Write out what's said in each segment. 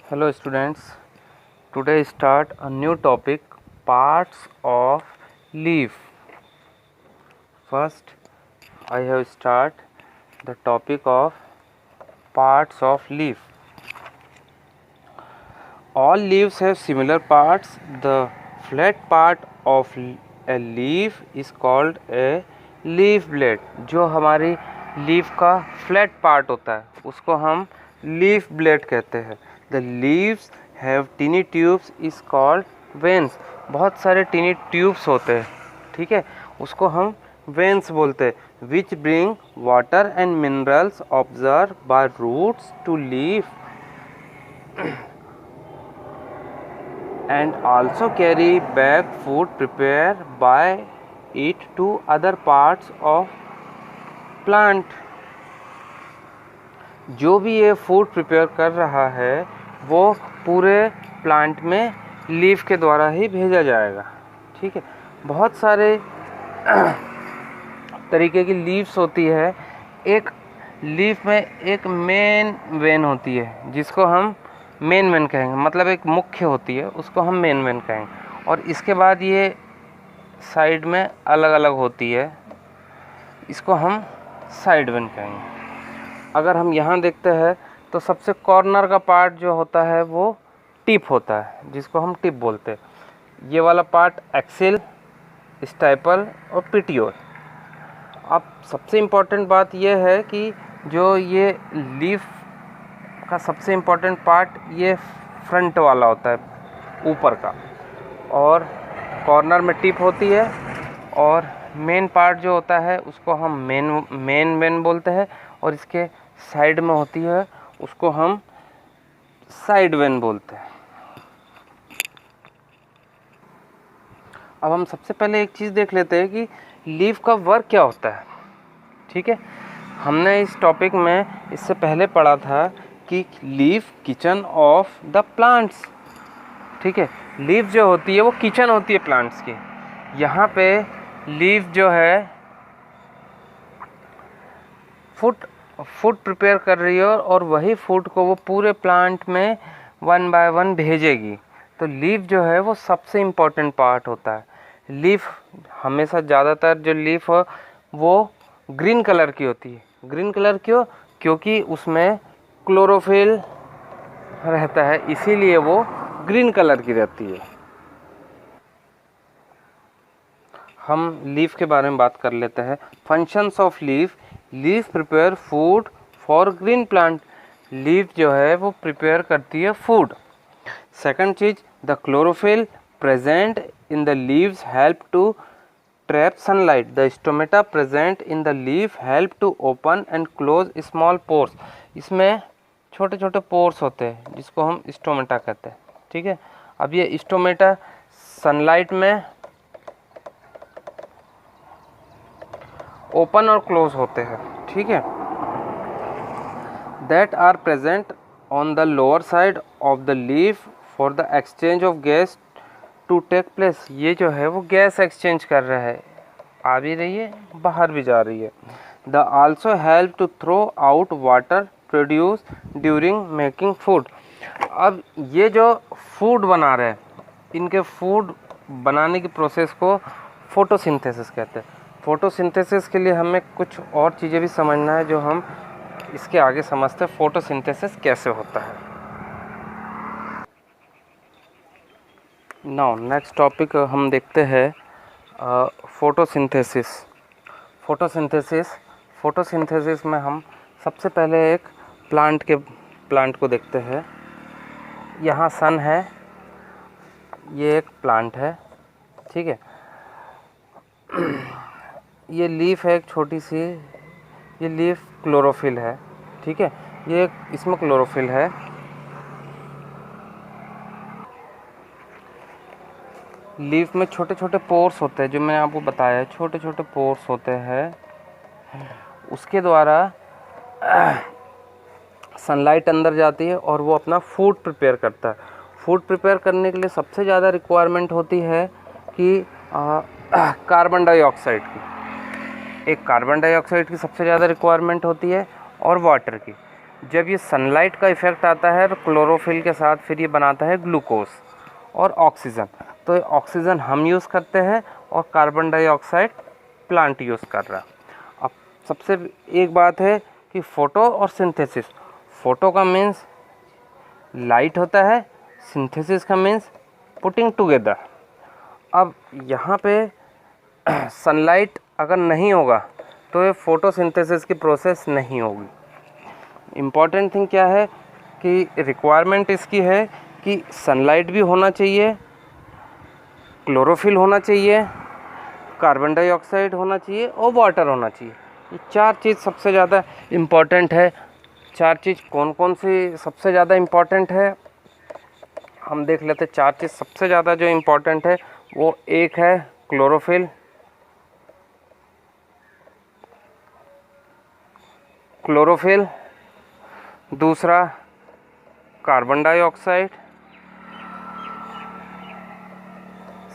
Hello students, today start a new topic, parts of leaf. First I have start the topic of parts of leaf. All leaves have similar parts. The flat part of a leaf is called a leaf blade. जो हमारी leaf का flat part होता है उसको हम leaf blade कहते हैं. The leaves have tiny tubes is called veins. बहुत सारे टीनी ट्यूब्स होते हैं, ठीक है, उसको हम veins बोलते हैं. Which bring water and minerals absorbed by roots to leaf and also carry back food prepared by it to other parts of plant. जो भी ये फूड प्रिपेयर कर रहा है वो पूरे प्लांट में लीफ के द्वारा ही भेजा जाएगा, ठीक है. बहुत सारे तरीके की लीव्स होती है. एक लीफ में एक मेन वेन होती है जिसको हम मेन वेन कहेंगे, मतलब एक मुख्य होती है उसको हम मेन वेन कहेंगे. और इसके बाद ये साइड में अलग अलग होती है, इसको हम साइड वेन कहेंगे. अगर हम यहाँ देखते हैं तो सबसे कॉर्नर का पार्ट जो होता है वो टिप होता है जिसको हम टिप बोलते हैं. ये वाला पार्ट एक्सिल, स्टाइपल और पिटियोल. अब सबसे इम्पोर्टेंट बात यह है कि जो ये लीफ का सबसे इम्पोर्टेंट पार्ट ये फ्रंट वाला होता है ऊपर का, और कॉर्नर में टिप होती है, और मेन पार्ट जो होता है उसको हम मेन वेन बोलते हैं, और इसके साइड में होती है उसको हम साइड वेन बोलते हैं. अब हम सबसे पहले एक चीज़ देख लेते हैं कि लीफ का वर्क क्या होता है, ठीक है. हमने इस टॉपिक में इससे पहले पढ़ा था कि leaf kitchen of the plants, ठीक है. लीफ जो होती है वो किचन होती है प्लांट्स की. यहाँ पे लीफ जो है फूड प्रिपेयर कर रही है और वही फूड को वो पूरे प्लांट में वन बाय वन भेजेगी. तो लीफ जो है वो सबसे इम्पोर्टेंट पार्ट होता है. लीफ हमेशा ज़्यादातर जो लीफ हो वो ग्रीन कलर की होती है. ग्रीन कलर क्यों? क्योंकि उसमें क्लोरोफिल रहता है, इसीलिए वो ग्रीन कलर की रहती है. हम लीफ के बारे में बात कर लेते हैं. Functions of leaf. Leaf prepare food for green plant. Leaf जो है वो प्रिपेयर करती है फूड. सेकंड चीज, the chlorophyll present in the leaves help to trap sunlight. The stomata present in the leaf help to open and close small pores. इसमें छोटे छोटे pores होते हैं जिसको हम स्टोमेटा कहते हैं, ठीक है. अब ये स्टोमेटा सनलाइट में ओपन और क्लोज होते हैं, ठीक है. That are present on the lower side of the leaf for the exchange of gas to take place. ये जो है वो गैस एक्सचेंज कर रहा है, आ भी रही है बाहर भी जा रही है. The also help to throw out water produce during making food. अब ये जो फूड बना रहे हैं इनके फूड बनाने की प्रोसेस को फोटोसिंथेसिस कहते हैं. फोटोसिंथेसिस के लिए हमें कुछ और चीज़ें भी समझना है जो हम इसके आगे समझते हैं फोटोसिंथेसिस कैसे होता है. नाउ नेक्स्ट टॉपिक हम देखते हैं फोटोसिंथेसिस. फोटोसिंथेसिस में हम सबसे पहले एक प्लांट को देखते हैं. यहाँ सन है, ये एक प्लांट है, ठीक है. ये लीफ है एक छोटी सी, ये लीफ क्लोरोफिल है, ठीक है. ये इसमें क्लोरोफिल है. लीफ में छोटे छोटे पोर्स होते हैं जो मैंने आपको बताया, छोटे छोटे पोर्स होते हैं. उसके द्वारा सनलाइट अंदर जाती है और वो अपना फूड प्रिपेयर करता है. फूड प्रिपेयर करने के लिए सबसे ज़्यादा रिक्वायरमेंट होती है कि कार्बन डाइऑक्साइड की. एक कार्बन डाइऑक्साइड की सबसे ज़्यादा रिक्वायरमेंट होती है और वाटर की. जब ये सनलाइट का इफ़ेक्ट आता है तो क्लोरोफिल के साथ फिर ये बनाता है ग्लूकोज और ऑक्सीजन। तो ऑक्सीजन हम यूज़ करते हैं और कार्बन डाइऑक्साइड प्लांट यूज़ कर रहा है। अब सबसे एक बात है कि फ़ोटो और सिंथेसिस। फ़ोटो का मीन्स लाइट होता है, सिंथेसिस का मीन्स पुटिंग टुगेदर। अब यहाँ पे सनलाइट अगर नहीं होगा तो ये फ़ोटोसिंथेसिस की प्रोसेस नहीं होगी। इम्पॉर्टेंट थिंग क्या है कि रिक्वायरमेंट इसकी है कि सनलाइट भी होना चाहिए, क्लोरोफिल होना चाहिए, कार्बन डाइऑक्साइड होना चाहिए और वाटर होना चाहिए। ये 4 चीज़ सबसे ज़्यादा इम्पॉर्टेंट है। 4 चीज़ कौन कौन सी सबसे ज़्यादा इम्पॉर्टेंट है हम देख लेते हैं। 4 चीज़ सबसे ज़्यादा जो इम्पॉर्टेंट है वो एक है क्लोरोफिल, दूसरा कार्बन डाइऑक्साइड,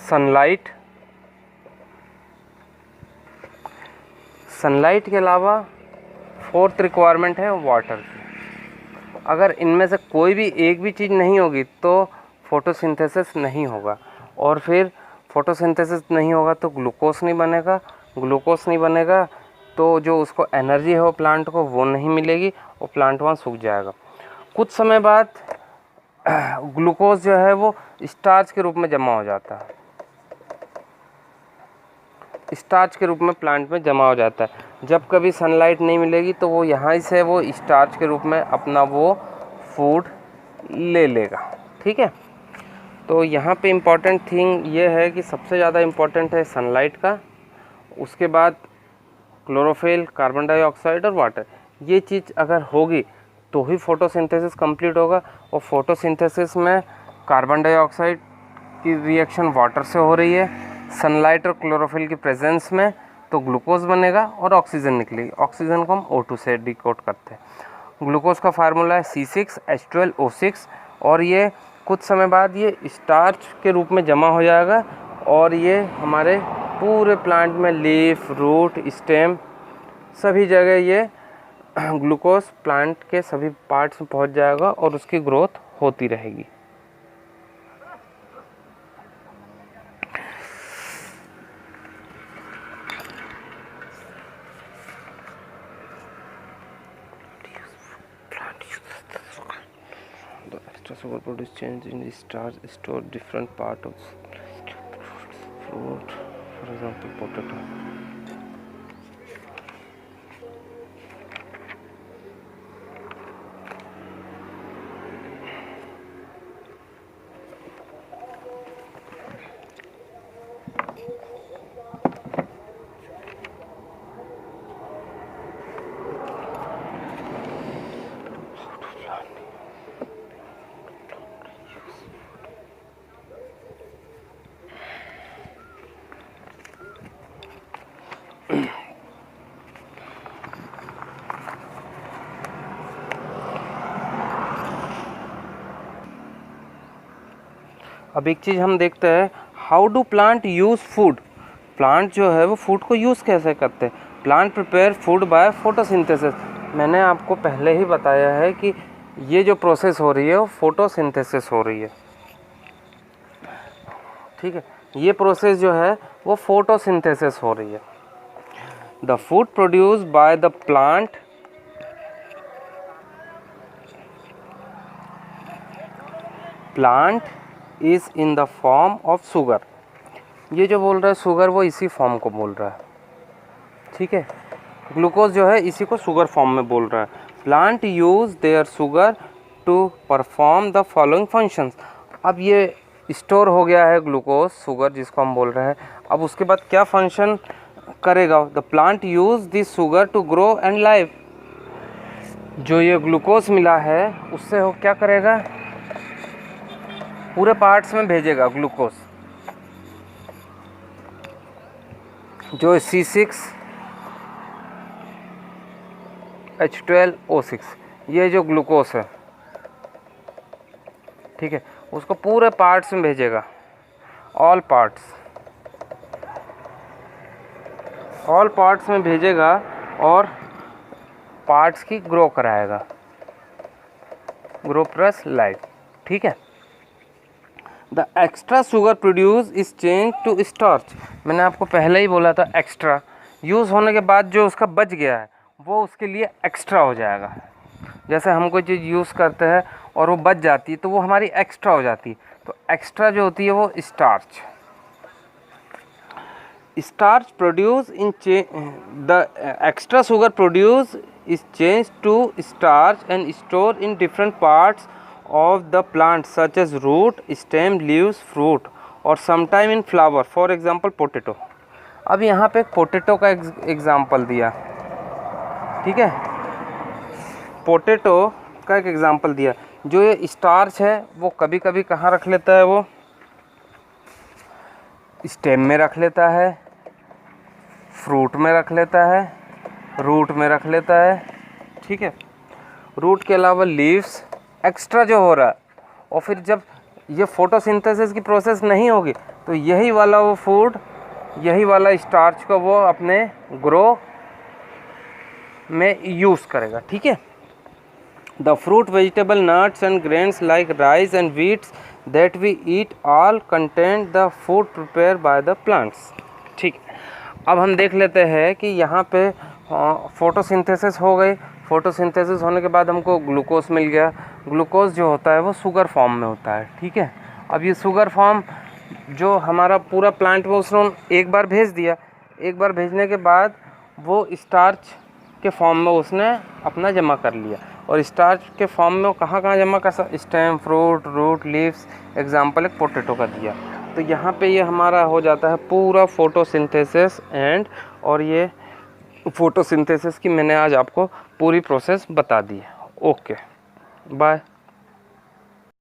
सनलाइट के अलावा 4th रिक्वायरमेंट है वाटर की। अगर इनमें से कोई भी एक भी चीज़ नहीं होगी तो फोटोसिंथेसिस नहीं होगा, और फिर फोटोसिंथेसिस नहीं होगा तो ग्लूकोज नहीं बनेगा तो जो उसको एनर्जी है वो प्लांट को वो नहीं मिलेगी और प्लांट वहाँ सूख जाएगा। कुछ समय बाद ग्लूकोज जो है वो स्टार्च के रूप में जमा हो जाता है, स्टार्च के रूप में प्लांट में जमा हो जाता है। जब कभी सनलाइट नहीं मिलेगी तो वो यहाँ से वो स्टार्च के रूप में अपना वो फूड ले लेगा। ठीक है, तो यहाँ पे इम्पॉर्टेंट थिंग ये है कि सबसे ज़्यादा इम्पॉर्टेंट है सनलाइट का, उसके बाद क्लोरोफिल, कार्बन डाइऑक्साइड और वाटर। ये चीज़ अगर होगी तो ही फोटोसिंथेसिस कंप्लीट होगा, और फोटोसिंथेसिस में कार्बन डाइऑक्साइड की रिएक्शन वाटर से हो रही है, सनलाइट और क्लोरोफिल की प्रेजेंस में, तो ग्लूकोज बनेगा और ऑक्सीजन निकलेगी। ऑक्सीजन को हम O2 से डिकोड करते हैं। ग्लूकोज का फार्मूला है C6H12O6, और ये कुछ समय बाद ये स्टार्च के रूप में जमा हो जाएगा और ये हमारे पूरे प्लांट में लीफ, रूट, स्टेम सभी जगह ये ग्लूकोज प्लांट के सभी पार्ट्स में पहुंच जाएगा और उसकी ग्रोथ होती रहेगी। The extra sugar produced change in the starch stored different part of fruit, for example potato. अब एक चीज़ हम देखते हैं, how do plant use food. Plant जो है वो फूड को यूज़ कैसे करते हैं। Plant prepare food by photosynthesis. मैंने आपको पहले ही बताया है कि ये जो प्रोसेस हो रही है वो फोटोसिंथेसिस हो रही है। ठीक है, ये प्रोसेस जो है वो फोटोसिंथेसिस हो रही है। The food produce by the plant is in the form of sugar. ये जो बोल रहा है शुगर वो इसी फॉर्म को बोल रहा है। ठीक है, ग्लूकोज जो है इसी को शुगर फॉर्म में बोल रहा है। Plant use their sugar to perform the following functions. अब ये स्टोर हो गया है ग्लूकोज, शुगर जिसको हम बोल रहे हैं। अब उसके बाद क्या फंक्शन करेगा। The plant use this sugar to grow and live. जो ये ग्लूकोज मिला है उससे वो क्या करेगा, पूरे पार्ट्स में भेजेगा ग्लूकोज। जो C6H12O6 ये जो ग्लूकोज है, ठीक है, उसको पूरे पार्ट्स में भेजेगा, ऑल पार्ट्स में भेजेगा और पार्ट्स की ग्रो कराएगा। ग्रो प्लस लाइफ, ठीक है। The extra sugar produce is change to starch, मैंने आपको पहले ही बोला था एक्स्ट्रा यूज़ होने के बाद जो उसका बच गया है वो उसके लिए एक्स्ट्रा हो जाएगा। जैसे हम कोई चीज़ यूज़ करते हैं और वो बच जाती है तो वो हमारी एक्स्ट्रा हो जाती है, तो एक्स्ट्रा जो होती है वो starch. Starch produce in the extra sugar produce is change to starch and store in different parts of the plant such as root, stem, leaves, fruit और sometime in flower, for example potato। अब यहाँ पे potato का example दिया, ठीक है, potato का एक एग्जाम्पल दिया। जो ये स्टार्च है वो कभी कभी कहाँ रख लेता है, वो स्टेम में रख लेता है, फ्रूट में रख लेता है, रूट में रख लेता है, ठीक है। रूट के अलावा लीव्स एक्स्ट्रा जो हो रहा है, और फिर जब ये फोटोसिंथेसिस की प्रोसेस नहीं होगी तो यही वाला वो फूड, यही वाला स्टार्च को वो अपने ग्रो में यूज़ करेगा, ठीक है। The fruit, vegetable, nuts and grains like rice and wheats that we eat all contain the food prepare by the plants, ठीक। अब हम देख लेते हैं कि यहाँ पे फोटोसिंथेसिस हो गई, फोटोसिंथेसिस होने के बाद हमको ग्लूकोज मिल गया। ग्लूकोज जो होता है वो शुगर फॉर्म में होता है, ठीक है। अब ये शुगर फॉर्म जो हमारा पूरा प्लांट में उसने एक बार भेज दिया, एक बार भेजने के बाद वो स्टार्च के फॉर्म में उसने अपना जमा कर लिया, और स्टार्च के फॉर्म में वो कहाँ कहाँ जमा कर सकता, stem, fruit, root, leaves, example एक पोटैटो का दिया। तो यहाँ पे ये हमारा हो जाता है पूरा फोटोसिंथेसिस एंड, और ये फोटोसिंथेसिस की मैंने आज आपको पूरी प्रोसेस बता दी है। Okay, bye.